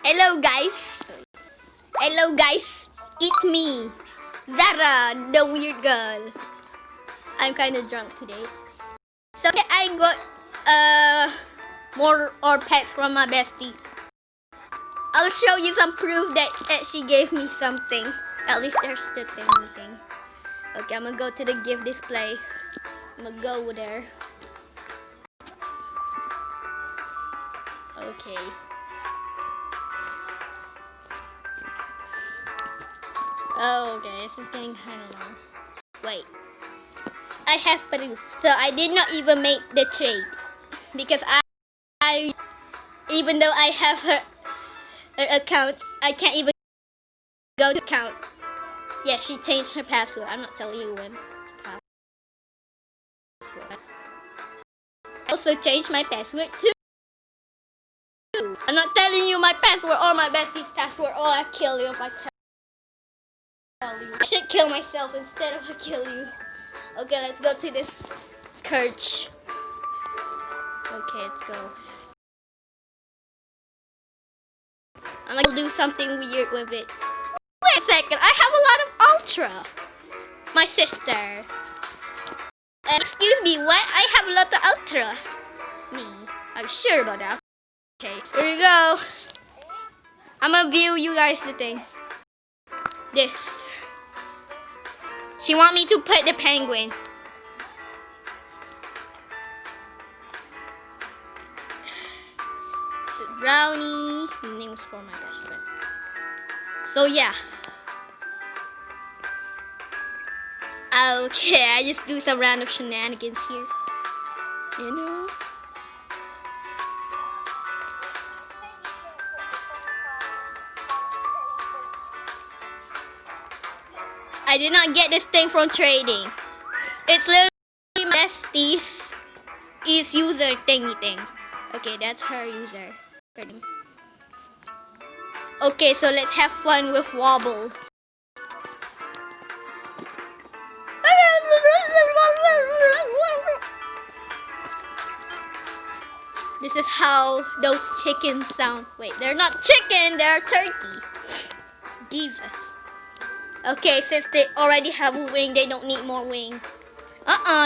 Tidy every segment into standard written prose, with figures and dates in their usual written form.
Hello guys. Hello guys. It's me, Zara, the weird girl. I'm kind of drunk today. So I got more pets from my bestie. I'll show you some proof that she gave me something. At least there's the thing. Okay, I'm gonna go to the gift display. I'm gonna go over there. Okay. Oh, okay, this is getting kind of long. Wait. I have proof. So I did not even make the trade. Because I even though I have her account, I can't even go to account. Yeah, she changed her password. I'm not telling you when. I also changed my password too. I'm not telling you my password or my bestie's password, or I'll kill you if I tell you. I should kill myself instead of I kill you. Okay, let's go to this church. Okay, let's go. I'm gonna do something weird with it. Wait a second, I have a lot of ultra. My sister. Excuse me, what? I have a lot of ultra. Me. I'm sure about that. Okay, here we go. I'm gonna view you guys the thing. This. She want me to put the penguin. Brownie. The name is for my best friend. So yeah. Okay, I just do some random shenanigans here. You know? I did not get this thing from trading. It's literally my bestie's user thingy thing. Okay, that's her user. Okay, so let's have fun with Wobble. This is how those chickens sound. Wait, they're not chicken, they're turkey. Jesus. Okay, since they already have a wing, they don't need more wing.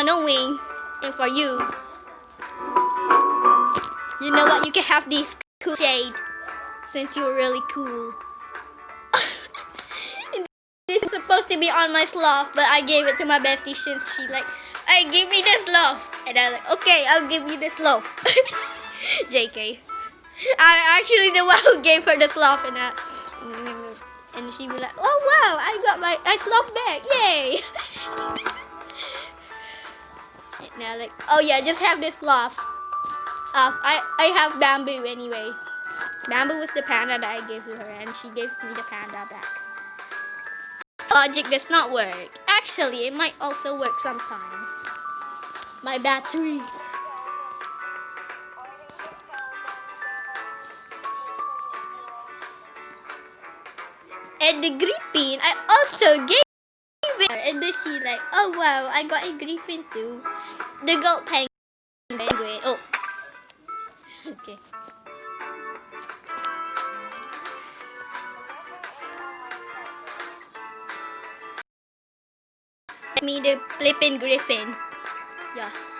No wing. And for you. You know what? You can have these cool shade. Since you're really cool. This is supposed to be on my sloth, but I gave it to my bestie since she like, hey, give me this loaf. And I was like, okay, I'll give you this loaf. JK. I'm actually the one who gave her the sloth and that. And she was like, oh wow, I got my sloth back, yay. And now like, oh yeah, just have this sloth. I have Bamboo anyway. Bamboo was the panda that I gave to her, and she gave me the panda back. Logic does not work. Actually, it might also work sometime. My battery. And the griffin, I also gave it her. And then she like, oh wow, I got a griffin too. The gold penguin. Oh. Okay. Me the flipping griffin. Yes.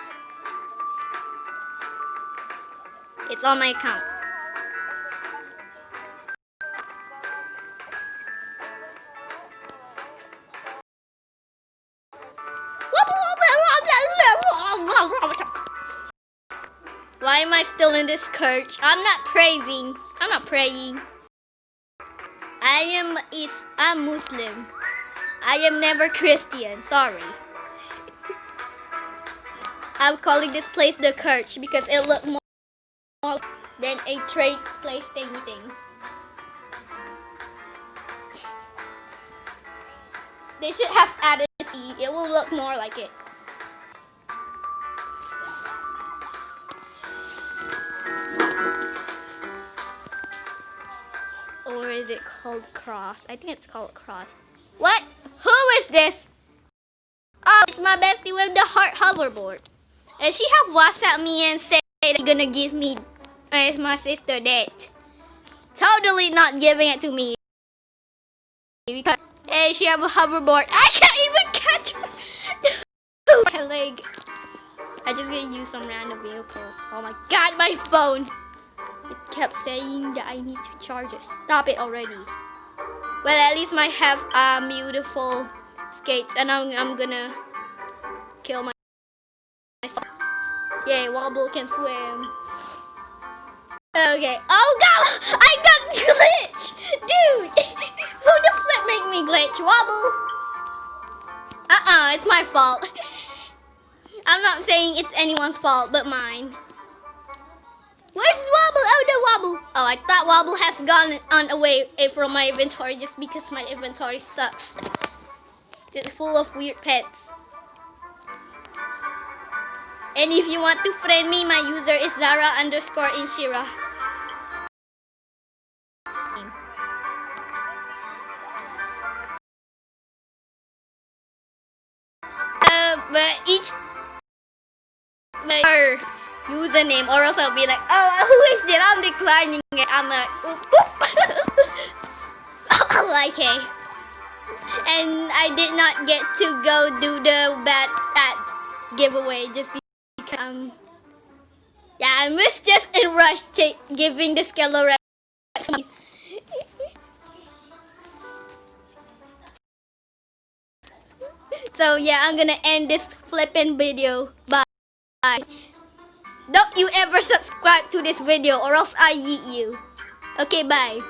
It's on my account. Why am I still in this church? I'm not praising. I'm not praying. I'm Muslim. I am never Christian. Sorry. I'm calling this place the church because it looked more than a trade place thingy thing. They should have added tea. It will look more like it. Or is it called cross? I think it's called cross. What? Who is this? Oh, it's my bestie with the heart hoverboard. And she have WhatsApp me and said she's gonna give me my sister that. Totally definitely not giving it to me. Because, hey, she have a hoverboard. I can't even catch her. My leg. I just gonna use some random vehicle. Oh my god, my phone. It kept saying that I need to charge it. Stop it already. Well, at least I have beautiful skates, and I'm gonna kill myself. Yay, Wobble can swim. Okay. Oh god, I got glitch, dude. Who the flip make me glitch? Wobble. It's my fault. I'm not saying it's anyone's fault but mine. Where's Wobble? Oh, no Wobble. Oh, I thought Wobble has gone on away from my inventory just because my inventory sucks. It's full of weird pets. And if you want to friend me, my user is Zara_Inshira. But each her username, or else I'll be like, oh, who is that? I'm declining it. I'm like, oop, oop. Okay. And I did not get to go do the bad giveaway just because yeah, I was just in rush to giving the skeleton. So yeah, I'm gonna end this flipping video. Bye. Don't you ever subscribe to this video or else I yeet you. Okay, bye.